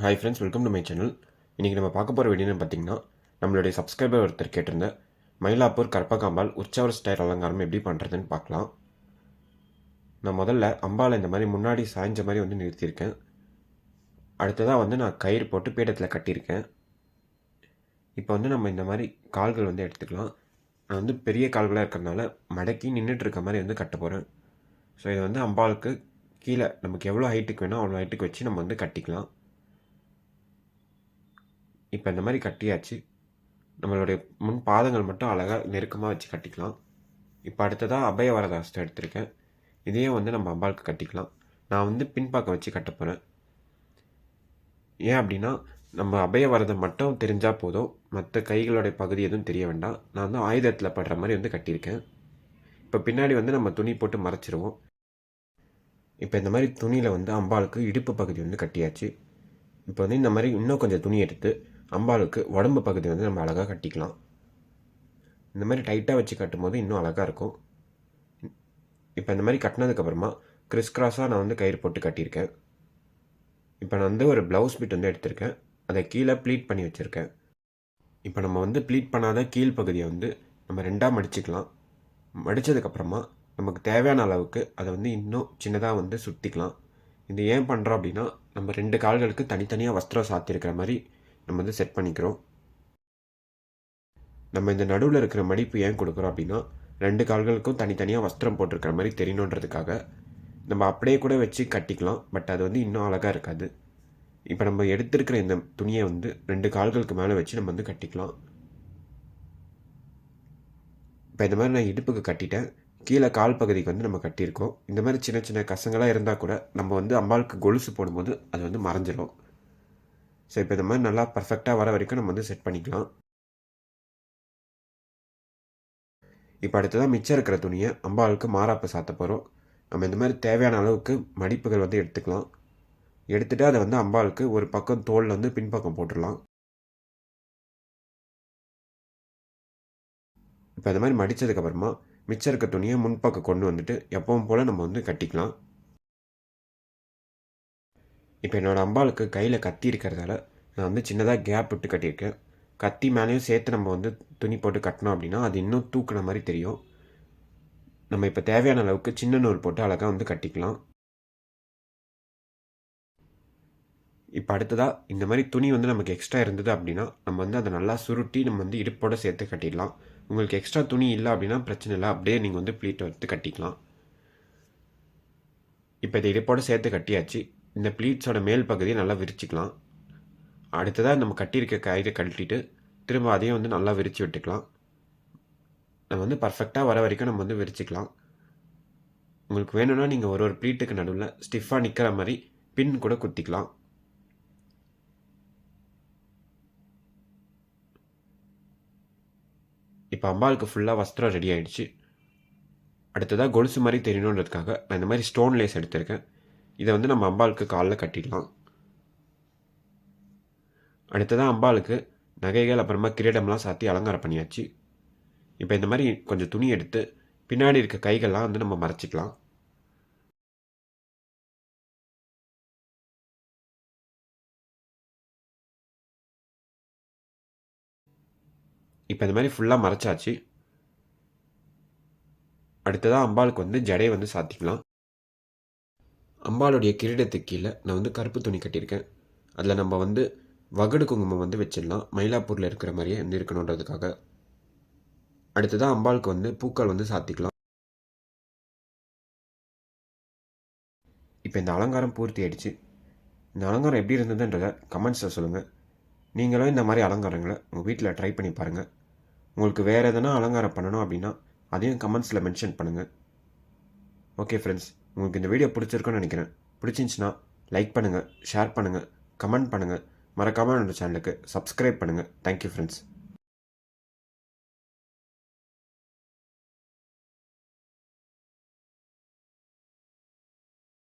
Hi friends, welcome to my channel. இன்றைக்கி நம்ம பார்க்க போகிற வீடியோன்னு பார்த்தீங்கன்னா, நம்மளுடைய சப்ஸ்கிரைபர் ஒருத்தர் கேட்டிருந்த மயிலாப்பூர் கற்பகாம்பாள் உற்சவர் ஸ்டைல் அலங்காரம் எப்படி பண்ணுறதுன்னு பார்க்கலாம். நான் முதல்ல அம்பாளை இந்த மாதிரி முன்னாடி சாய்ஞ்ச மாதிரி வந்து நிறுத்தியிருக்கேன். அடுத்ததாக வந்து நான் கயிறு போட்டு பீடத்தில் கட்டியிருக்கேன். இப்போ வந்து நம்ம இந்த மாதிரி கால்கள் வந்து எடுத்துக்கலாம். நான் வந்து பெரிய கால்களாக இருக்கிறதுனால மடக்கி நின்றுட்டு இருக்க மாதிரி வந்து கட்ட போகிறேன். ஸோ இதை வந்து அம்பாளுக்கு கீழே நமக்கு எவ்வளோ ஹைட்டுக்கு வேணும் அவ்வளோ ஹைட்டுக்கு வச்சு நம்ம வந்து கட்டிக்கலாம். இப்போ இந்த மாதிரி கட்டியாச்சு. நம்மளுடைய முன் பாதங்கள் மட்டும் அழகாக நெருக்கமாக வச்சு கட்டிக்கலாம். இப்போ அடுத்ததாக அபய வரதாஸ்தம் எடுத்திருக்கேன். இதையும் வந்து நம்ம அம்பாளுக்கு கட்டிக்கலாம். நான் வந்து பின்பக்கம் வச்சு கட்ட போகிறேன். ஏன் அப்படின்னா, நம்ம அபய வரதம் மட்டும் தெரிஞ்சால் போதும், மற்ற கைகளுடைய பகுதி எதுவும் தெரிய வேண்டாம். நான் வந்து ஆயுதத்தில் படுற மாதிரி வந்து கட்டியிருக்கேன். இப்போ பின்னாடி வந்து நம்ம துணி போட்டு மறைச்சிருவோம். இப்போ இந்த மாதிரி துணியில் வந்து அம்பாளுக்கு இடுப்பு பகுதி வந்து கட்டியாச்சு. இப்போ வந்து இந்த மாதிரி இன்னும் கொஞ்சம் துணி எடுத்து அம்பாளுக்கு உடம்பு பகுதி வந்து நம்ம அழகாக கட்டிக்கலாம். இந்த மாதிரி டைட்டாக வச்சு கட்டும்போது இன்னும் அழகாக இருக்கும். இப்போ இந்த மாதிரி கட்டினதுக்கப்புறமா கிறிஸ்கிராஸாக நான் வந்து கயிறு போட்டு கட்டியிருக்கேன். இப்போ நான் வந்து ஒரு ப்ளவுஸ் பிட் வந்து எடுத்திருக்கேன். அதை கீழே ப்ளீட் பண்ணி வச்சுருக்கேன். இப்போ நம்ம வந்து ப்ளீட் பண்ணாத கீழ் பகுதியை வந்து நம்ம ரெண்டாக மடிச்சுக்கலாம். மடித்ததுக்கப்புறமா நமக்கு தேவையான அளவுக்கு அதை வந்து இன்னும் சின்னதாக வந்து சுற்றிக்கலாம். இது ஏன் பண்ணுறோம் அப்படின்னா, நம்ம 2 கால்களுக்கு தனித்தனியாக வஸ்திரம் சாத்தியிருக்கிற மாதிரி நம்ம வந்து செட் பண்ணிக்கிறோம். நம்ம இந்த நடுவில் இருக்கிற மடிப்பு ஏன் கொடுக்குறோம் அப்படின்னா, 2 கால்களுக்கும் தனித்தனியாக வஸ்திரம் போட்டிருக்கிற மாதிரி தெரியணுன்றதுக்காக. நம்ம அப்படியே கூட வச்சு கட்டிக்கலாம், பட் அது வந்து இன்னும் அழகாக இருக்காது. இப்போ நம்ம எடுத்திருக்கிற இந்த துணியை வந்து 2 கால்களுக்கு மேலே வச்சு நம்ம வந்து கட்டிக்கலாம். இப்போ இந்த மாதிரி நான் இடுப்புக்கு கட்டிட்டேன். கீழே கால் பகுதிக்கு வந்து நம்ம கட்டியிருக்கோம். இந்த மாதிரி சின்ன சின்ன கசங்களாக இருந்தால் கூட நம்ம வந்து அம்பாளுக்கு கொலுசு போடும்போது அது வந்து மறைஞ்சிடும். ஸோ இப்போ இந்த மாதிரி நல்லா பர்ஃபெக்டாக வர வரைக்கும் நம்ம வந்து செட் பண்ணிக்கலாம். இப்போ அடுத்ததாக மிச்சம் இருக்கிற துணியை அம்பாளுக்கு மாறாப்பு சாத்த போகிறோம். நம்ம இந்த மாதிரி தேவையான அளவுக்கு மடிப்புகள் வந்து எடுத்துக்கலாம். எடுத்துகிட்டு அதை வந்து அம்பாளுக்கு ஒரு பக்கம் தோளில் வந்து பின்பக்கம் போட்டுடலாம். இப்போ இந்த மாதிரி மடித்ததுக்கப்புறமா மிச்சம் இருக்க துணியை முன்பக்கம் கொண்டு வந்துட்டு எப்பவும் போல் நம்ம வந்து கட்டிக்கலாம். இப்போ என்னோடய அம்பாளுக்கு கையில் கத்தி இருக்கிறதால நான் வந்து சின்னதாக கேப் விட்டு கட்டியிருக்கேன். கத்தி மேலேயும் சேர்த்து நம்ம வந்து துணி போட்டு கட்டினோம் அப்படின்னா அது இன்னும் தூக்குன மாதிரி தெரியும். நம்ம இப்போ தேவையான அளவுக்கு சின்ன நூல் போட்டு அழகாக வந்து கட்டிக்கலாம். இப்போ அடுத்ததாக இந்த மாதிரி துணி வந்து நமக்கு எக்ஸ்ட்ரா இருந்தது அப்படின்னா நம்ம வந்து அதை நல்லா சுருட்டி நம்ம வந்து இடுப்போடு சேர்த்து கட்டிடலாம். உங்களுக்கு எக்ஸ்ட்ரா துணி இல்லை அப்படின்னா பிரச்சனை இல்லை, அப்படியே நீங்கள் வந்து ப்ளீட்டை எடுத்து கட்டிக்கலாம். இப்போ இதை இடுப்போடு சேர்த்து கட்டியாச்சு. இந்த ப்ளீட்ஸோட மேல் பகுதியை நல்லா விரிச்சிக்கலாம். அடுத்ததாக நம்ம கட்டியிருக்க கயிறை கழட்டிட்டு திரும்ப அதையும் வந்து நல்லா விரித்து விட்டுக்கலாம். நம்ம வந்து பர்ஃபெக்டாக வர வரைக்கும் நம்ம வந்து விரிச்சிக்கலாம். உங்களுக்கு வேணும்னா நீங்கள் ஒரு ப்ளீட்டுக்கு நடுவில் ஸ்டிஃபாக நிற்கிற மாதிரி பின் கூட குத்திக்கலாம். இப்போ அம்பாளுக்கு ஃபுல்லாக வஸ்திரம் ரெடி ஆகிடுச்சு. அடுத்ததாக கொலுசு மாதிரி தெரியணுன்றதுக்காக நான் இந்த மாதிரி ஸ்டோன் லேஸ் எடுத்திருக்கேன். இதை வந்து நம்ம அம்பாளுக்கு காலில் கட்டிடலாம். அடுத்ததாக அம்பாளுக்கு நகைகள் அப்புறமா கிரீடம்லாம் சாத்தி அலங்காரம் பண்ணியாச்சு. இப்போ இந்த மாதிரி கொஞ்சம் துணி எடுத்து பின்னாடி இருக்க கைகள்லாம் வந்து நம்ம மறைச்சிக்கலாம். இப்போ இந்த மாதிரி ஃபுல்லாக மறைச்சாச்சு. அடுத்ததாக அம்பாளுக்கு வந்து ஜடை வந்து சாத்திக்கலாம். அம்பாளுடைய கிரீடத்துக்கு கீழே நான் வந்து கருப்பு துணி கட்டியிருக்கேன். அதில் நம்ம வந்து வகுடு குங்குமம் வந்து வச்சிடலாம், மயிலாப்பூரில் இருக்கிற மாதிரியே வந்து இருக்கணுன்றதுக்காக. அடுத்ததாக அம்பாளுக்கு வந்து பூக்கள் வந்து சாத்திக்கலாம். இப்போ இந்த அலங்காரம் பூர்த்தி ஆயிடுச்சு. இந்த அலங்காரம் எப்படி இருந்ததுன்றதை கமெண்ட்ஸில் சொல்லுங்கள். நீங்களும் இந்த மாதிரி அலங்காரங்களை உங்கள் வீட்டில் ட்ரை பண்ணி பாருங்கள். உங்களுக்கு வேறு எதனா அலங்காரம் பண்ணணும் அப்படின்னா அதையும் கமெண்ட்ஸில் மென்ஷன் பண்ணுங்கள். ஓகே ஃப்ரெண்ட்ஸ், உங்களுக்கு இந்த வீடியோ பிடிச்சிருக்குன்னு நினைக்கிறேன். பிடிச்சிருந்துச்சின்னா லைக் பண்ணுங்கள், ஷேர் பண்ணுங்கள், கமெண்ட் பண்ணுங்கள். மறக்காமல் என்னோட சேனலுக்கு சப்ஸ்கிரைப் பண்ணுங்கள். Thank you friends.